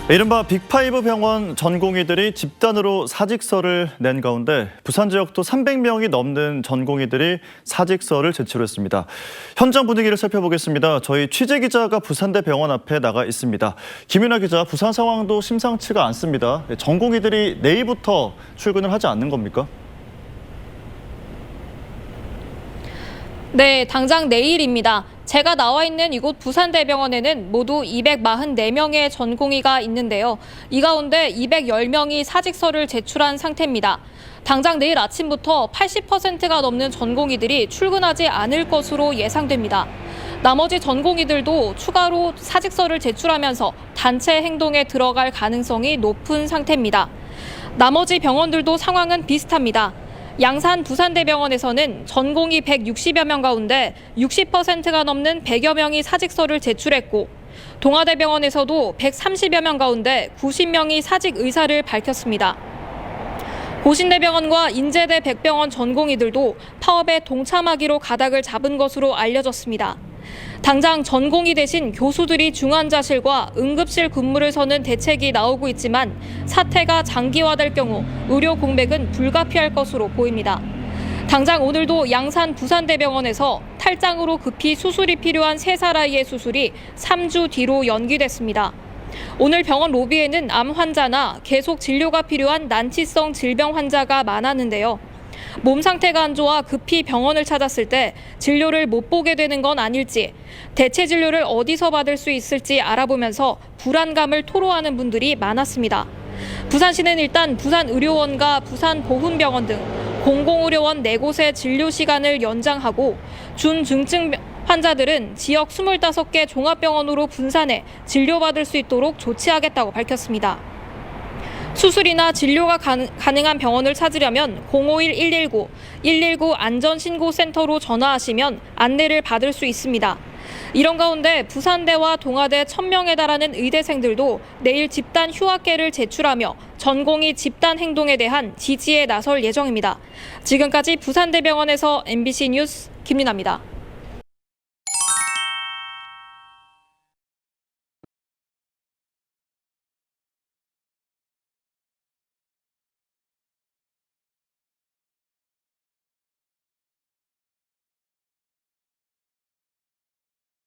이른바 빅5 병원 전공의들이 집단으로 사직서를 낸 가운데 부산 지역도 300명이 넘는 전공의들이 사직서를 제출했습니다. 현장 분위기를 살펴보겠습니다. 저희 취재기자가 부산대 병원 앞에 나가 있습니다. 김윤아 기자, 부산 상황도 심상치가 않습니다. 전공의들이 내일부터 출근을 하지 않는 겁니까? 네, 당장 내일입니다. 제가 나와 있는 이곳 부산대병원에는 모두 244명의 전공의가 있는데요. 이 가운데 210명이 사직서를 제출한 상태입니다. 당장 내일 아침부터 80%가 넘는 전공의들이 출근하지 않을 것으로 예상됩니다. 나머지 전공의들도 추가로 사직서를 제출하면서 단체 행동에 들어갈 가능성이 높은 상태입니다. 나머지 병원들도 상황은 비슷합니다. 양산 부산대병원에서는 전공의 160여 명 가운데 60%가 넘는 100여 명이 사직서를 제출했고, 동아대병원에서도 130여 명 가운데 90명이 사직 의사를 밝혔습니다. 고신대병원과 인제대 백병원 전공의들도 파업에 동참하기로 가닥을 잡은 것으로 알려졌습니다. 당장 전공의 대신 교수들이 중환자실과 응급실 근무를 서는 대책이 나오고 있지만 사태가 장기화될 경우 의료 공백은 불가피할 것으로 보입니다. 당장 오늘도 양산 부산대병원에서 탈장으로 급히 수술이 필요한 3살 아이의 수술이 3주 뒤로 연기됐습니다. 오늘 병원 로비에는 암 환자나 계속 진료가 필요한 난치성 질병 환자가 많았는데요. 몸 상태가 안 좋아 급히 병원을 찾았을 때 진료를 못 보게 되는 건 아닐지, 대체 진료를 어디서 받을 수 있을지 알아보면서 불안감을 토로하는 분들이 많았습니다. 부산시는 일단 부산의료원과 부산보훈병원 등 공공의료원 4곳의 진료 시간을 연장하고 준중증 환자들은 지역 25개 종합병원으로 분산해 진료받을 수 있도록 조치하겠다고 밝혔습니다. 수술이나 진료가 가능한 병원을 찾으려면 051-119, 119 안전신고센터로 전화하시면 안내를 받을 수 있습니다. 이런 가운데 부산대와 동아대 1000명에 달하는 의대생들도 내일 집단 휴학계를 제출하며 전공의 집단 행동에 대한 지지에 나설 예정입니다. 지금까지 부산대병원에서 MBC 뉴스 김윤아입니다.